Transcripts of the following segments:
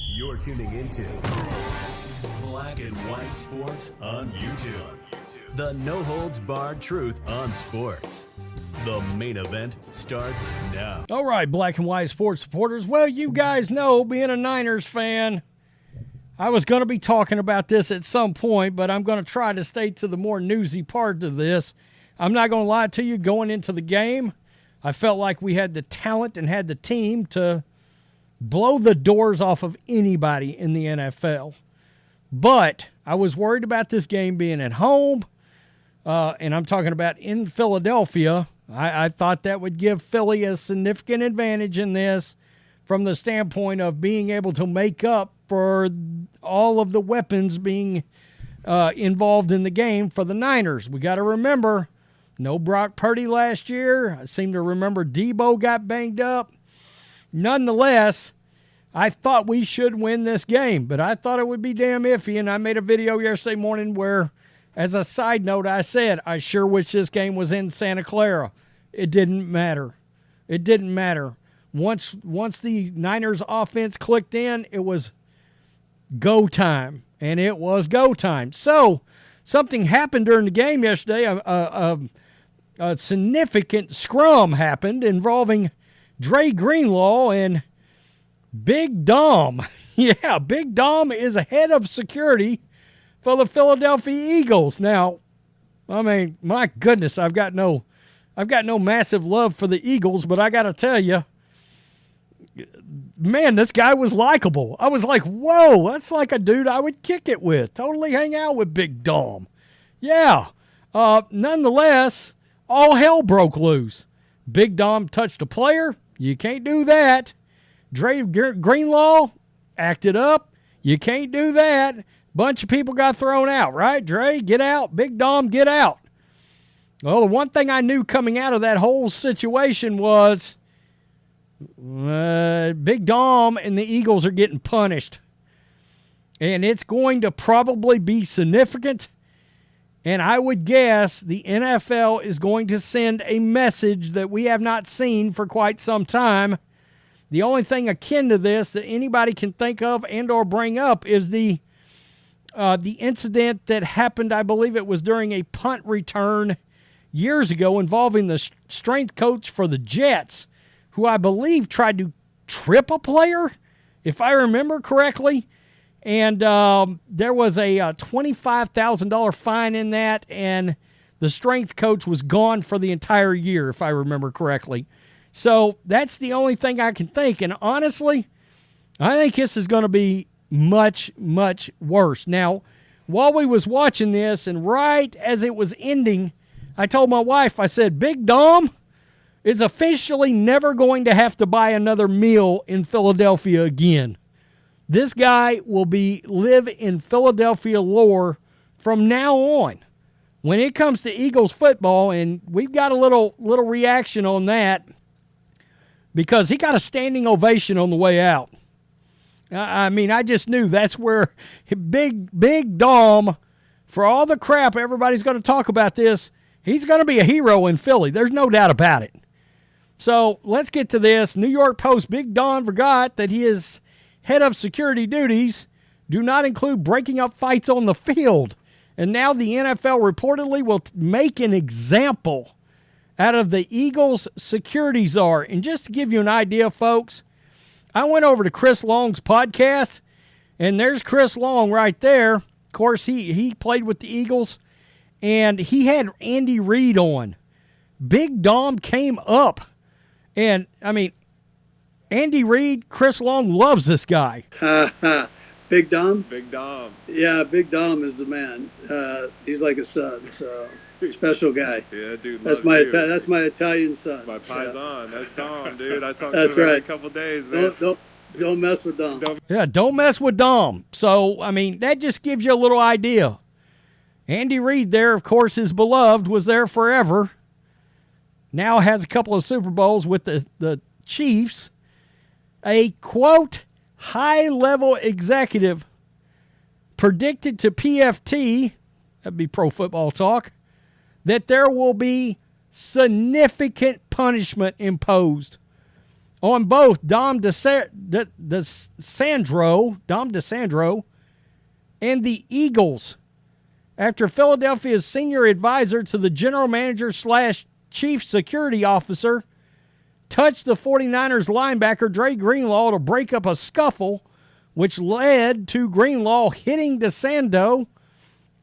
You're tuning into Black and White Sports on YouTube. The no-holds-barred truth on sports. The main event starts now. All right, Black and White Sports supporters. Well, you guys know, being a Niners fan, I was going to be talking about this at some point, but I'm going to try to stay to the more newsy part of this. I'm not going to lie to you, going into the game, I felt like we had the talent and had the team to blow the doors off of anybody in the NFL. But I was worried about this game being at home, and I'm talking about in Philadelphia. I thought that would give Philly a significant advantage in this from the standpoint of being able to make up for all of the weapons being involved in the game for the Niners. We got to remember, no Brock Purdy last year. I seem to remember Debo got banged up. Nonetheless, I thought we should win this game, but I thought it would be damn iffy, and I made a video yesterday morning where, as a side note, I said, I sure wish this game was in Santa Clara. It didn't matter. It didn't matter. Once the Niners offense clicked in, it was go time, and it was go time. So something happened during the game yesterday. A significant scrum happened involving Dre Greenlaw and Big Dom. Yeah, Big Dom is a head of security for the Philadelphia Eagles. Now, I mean, my goodness, I've got no massive love for the Eagles, but I got to tell you, man, this guy was likable. I was like, whoa, that's like a dude I would kick it with. Totally hang out with Big Dom. Yeah. Nonetheless, all hell broke loose. Big Dom touched a player. You can't do that. Dre Greenlaw acted up. You can't do that. Bunch of people got thrown out, right? Dre, get out. Big Dom, get out. Well, the one thing I knew coming out of that whole situation was Big Dom and the Eagles are getting punished. And it's going to probably be significant. And I would guess the NFL is going to send a message that we have not seen for quite some time. The only thing akin to this that anybody can think of and or bring up is the incident that happened, I believe it was during a punt return years ago involving the strength coach for the Jets, who I believe tried to trip a player, if I remember correctly. And there was a $25,000 fine in that, and the strength coach was gone for the entire year, if I remember correctly. So that's the only thing I can think. And honestly, I think this is going to be much, much worse. Now, while we was watching this, and right as it was ending, I told my wife, I said, Big Dom is officially never going to have to buy another meal in Philadelphia again. This guy will live in Philadelphia lore from now on. When it comes to Eagles football, and we've got a little reaction on that because he got a standing ovation on the way out. I mean, I just knew that's where Big Dom, for all the crap everybody's going to talk about this, he's going to be a hero in Philly. There's no doubt about it. So let's get to this. New York Post, Big Dom forgot that he is head of security duties do not include breaking up fights on the field. And now the NFL reportedly will make an example out of the Eagles security czar. And just to give you an idea, folks, I went over to Chris Long's podcast, and there's Chris Long right there. Of course, he played with the Eagles, and he had Andy Reid on. Big Dom came up, and, I mean, Andy Reid, Chris Long loves this guy. Big Dom? Big Dom. Yeah, Big Dom is the man. He's like a son, so special guy. Yeah, dude. That's my Italian son. My paisan. That's Dom, dude. I talk That's to him right. every couple days, man. Don't mess with Dom. Don't mess with Dom. So, I mean, that just gives you a little idea. Andy Reid there, of course, his beloved, was there forever. Now has a couple of Super Bowls with the Chiefs. A, quote, high-level executive predicted to PFT, that'd be Pro Football Talk, that there will be significant punishment imposed. on both Dom DeSandro and the Eagles after Philadelphia's senior advisor to the general manager / chief security officer touched the 49ers linebacker Dre Greenlaw to break up a scuffle, which led to Greenlaw hitting DeSandro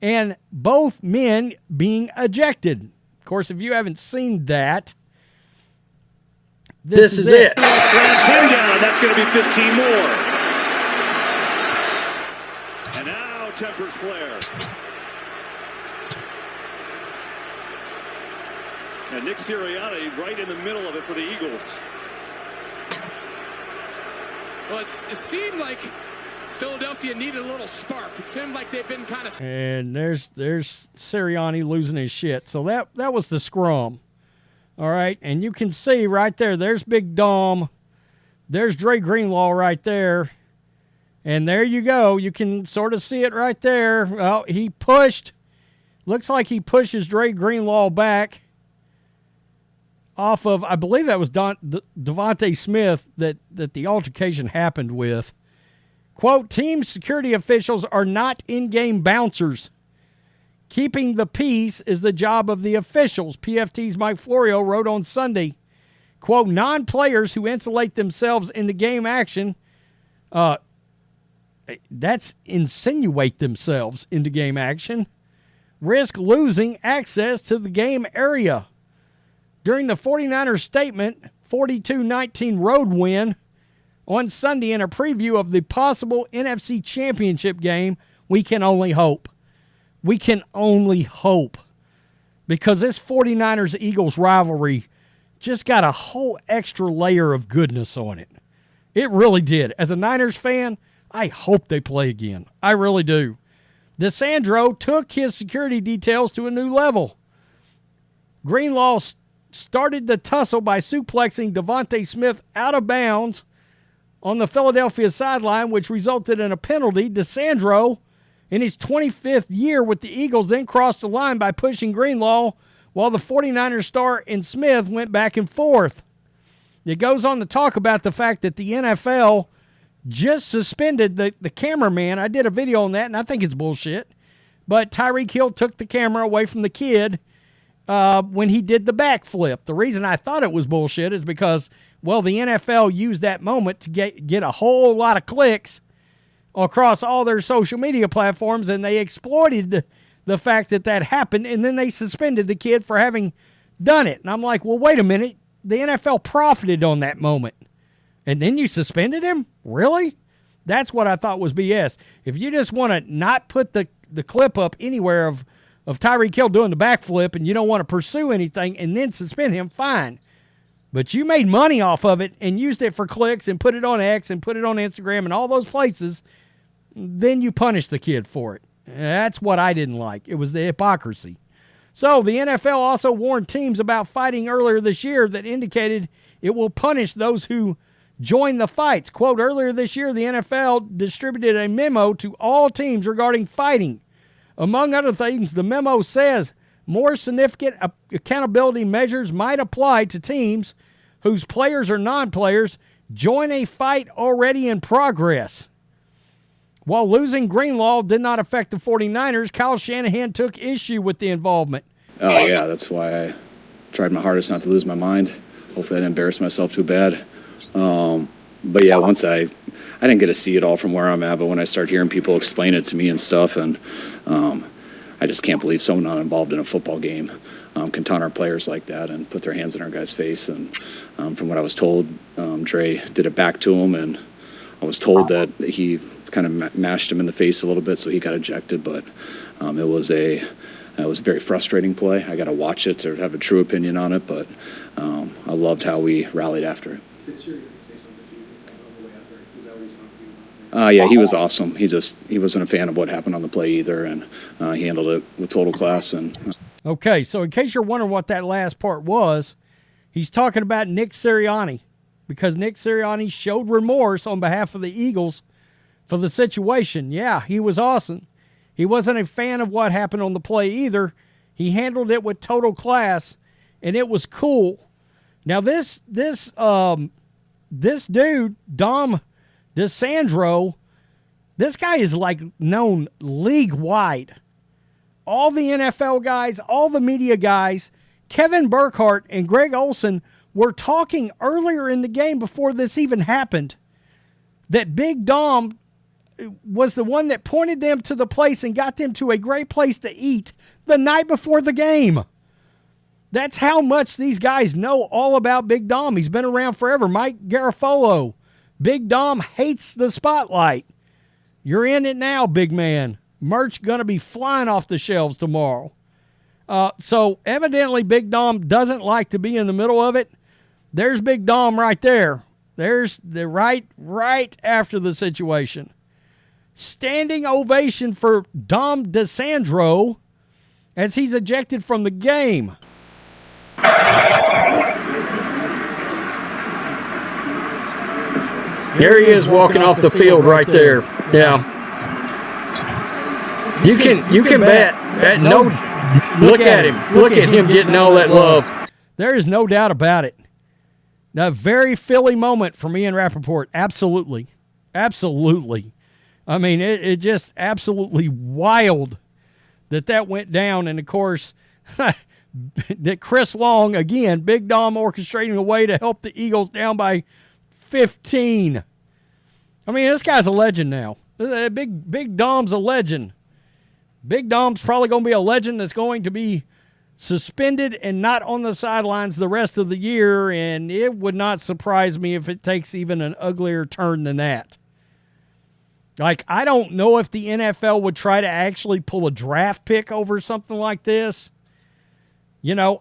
and both men being ejected. Of course, if you haven't seen that, this is it. Slams him down. That's going to be 15 more. And now tempers flare. And Nick Sirianni right in the middle of it for the Eagles. Well, it seemed like Philadelphia needed a little spark. It seemed like they've been kind of... And there's Sirianni losing his shit. So that was the scrum. All right, and you can see right there, there's Big Dom. There's Dre Greenlaw right there. And there you go. You can sort of see it right there. Well, he pushed. Looks like he pushes Dre Greenlaw back off of, I believe that was Devontae Smith that the altercation happened with. Quote, team security officials are not in-game bouncers. Keeping the peace is the job of the officials, PFT's Mike Florio wrote on Sunday. Quote, non-players who insulate themselves into game action, that's insinuate themselves into game action, risk losing access to the game area. During the 49ers statement, 42-19 road win on Sunday in a preview of the possible NFC Championship game, we can only hope. We can only hope. Because this 49ers-Eagles rivalry just got a whole extra layer of goodness on it. It really did. As a Niners fan, I hope they play again. I really do. DeSandro took his security details to a new level. Greenlaw started the tussle by suplexing Devontae Smith out of bounds on the Philadelphia sideline, which resulted in a penalty. DeSandro, in his 25th year with the Eagles, then crossed the line by pushing Greenlaw while the 49ers star and Smith went back and forth. It goes on to talk about the fact that the NFL just suspended the cameraman. I did a video on that, and I think it's bullshit. But Tyreek Hill took the camera away from the kid when he did the backflip. The reason I thought it was bullshit is because, well, the NFL used that moment to get a whole lot of clicks across all their social media platforms, and they exploited the fact that happened, and then they suspended the kid for having done it. And I'm like, well, wait a minute. The NFL profited on that moment, and then you suspended him? Really? That's what I thought was BS. If you just want to not put the clip up anywhere of Tyreek Hill doing the backflip and you don't want to pursue anything and then suspend him, fine. But you made money off of it and used it for clicks and put it on X and put it on Instagram and all those places, then you punish the kid for it. That's what I didn't like. It was the hypocrisy. So the NFL also warned teams about fighting earlier this year that indicated it will punish those who join the fights. Quote, earlier this year, the NFL distributed a memo to all teams regarding fighting. Among other things, the memo says more significant accountability measures might apply to teams whose players or non-players join a fight already in progress. While losing Greenlaw did not affect the 49ers, Kyle Shanahan took issue with the involvement. Oh, yeah, that's why I tried my hardest not to lose my mind. Hopefully I didn't embarrass myself too bad. But, yeah, once I didn't get to see it all from where I'm at, but when I start hearing people explain it to me and stuff, and I just can't believe someone not involved in a football game can taunt our players like that and put their hands in our guy's face. And from what I was told, Dre did it back to him, and I was told that he kind of mashed him in the face a little bit, so he got ejected. But it was a very frustrating play. I got to watch it to have a true opinion on it, but I loved how we rallied after it. Yeah, he was awesome. He wasn't a fan of what happened on the play either, and he handled it with total class. And okay, so in case you're wondering what that last part was, he's talking about Nick Sirianni, because Nick Sirianni showed remorse on behalf of the Eagles for the situation. Yeah, he was awesome. He wasn't a fan of what happened on the play either. He handled it with total class, and it was cool. Now, this this dude, Dom DiSandro, this guy is like known league-wide. All the NFL guys, all the media guys, Kevin Burkhardt and Greg Olsen were talking earlier in the game before this even happened that Big Dom was the one that pointed them to the place and got them to a great place to eat the night before the game. That's how much these guys know all about Big Dom. He's been around forever. Mike Garafolo. Big Dom hates the spotlight. You're in it now, big man. Merch going to be flying off the shelves tomorrow. So evidently Big Dom doesn't like to be in the middle of it. There's Big Dom right there. There's the right after the situation. Standing ovation for Dom DiSandro as he's ejected from the game. There he is walking off the field right there. Yeah. You can bet that no. Look at him. Look at him getting all that love. There is no doubt about it. A very Philly moment for me and Rappaport. Absolutely. Absolutely. I mean, it just absolutely wild that went down. And, of course, that Chris Long, again, Big Dom orchestrating a way to help the Eagles down by 15. I mean, this guy's a legend now. Big Dom's a legend. Big Dom's probably going to be a legend that's going to be suspended and not on the sidelines the rest of the year, and it would not surprise me if it takes even an uglier turn than that. Like, I don't know if the NFL would try to actually pull a draft pick over something like this. You know,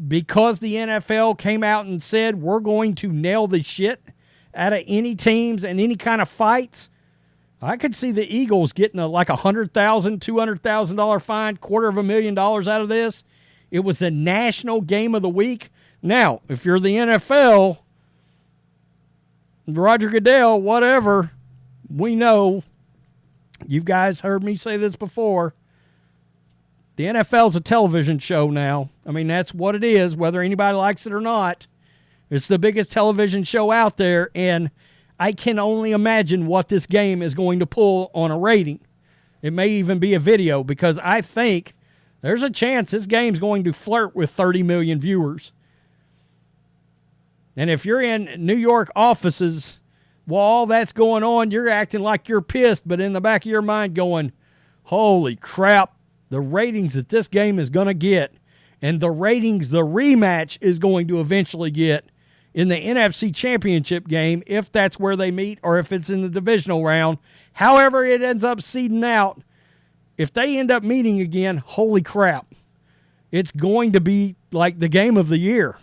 because the NFL came out and said we're going to nail the shit out of any teams and any kind of fights, I could see the Eagles getting like $100,000, $200,000 fine, $250,000 out of this. It was the national game of the week. Now, if you're the NFL, Roger Goodell, whatever, we know, you guys heard me say this before, the NFL's a television show now. I mean, that's what it is, whether anybody likes it or not. It's the biggest television show out there, and I can only imagine what this game is going to pull on a rating. It may even be a video, because I think there's a chance this game's going to flirt with 30 million viewers. And if you're in New York offices while all that's going on, you're acting like you're pissed, but in the back of your mind going, holy crap, the ratings that this game is going to get and the ratings the rematch is going to eventually get in the NFC Championship game, if that's where they meet or if it's in the divisional round, however it ends up seeding out, if they end up meeting again, holy crap, it's going to be like the game of the year.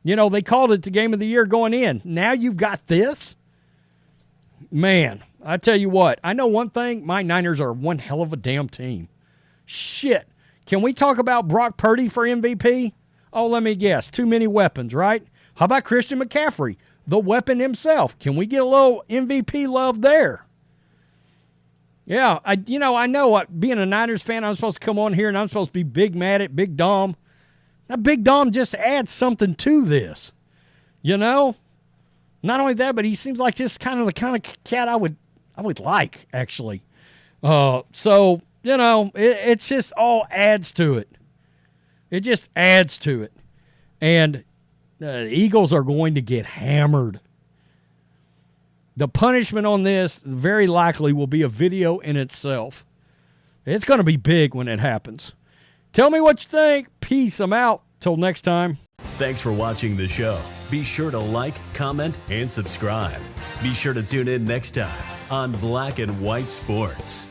You know, they called it the game of the year going in. Now you've got this? Man, I tell you what, I know one thing, my Niners are one hell of a damn team. Shit. Can we talk about Brock Purdy for MVP? Oh, let me guess. Too many weapons, right? How about Christian McCaffrey, the weapon himself? Can we get a little MVP love there? Yeah, I know what, being a Niners fan, I'm supposed to come on here and I'm supposed to be big mad at Big Dom. Now, Big Dom just adds something to this, you know? Not only that, but he seems like just kind of the kind of cat I would like, actually. So, you know, it's just all adds to it. It just adds to it. And the Eagles are going to get hammered. The punishment on this very likely will be a video in itself. It's going to be big when it happens. Tell me what you think. Peace. I'm out. Till next time. Thanks for watching the show. Be sure to like, comment, and subscribe. Be sure to tune in next time on Black and White Sports.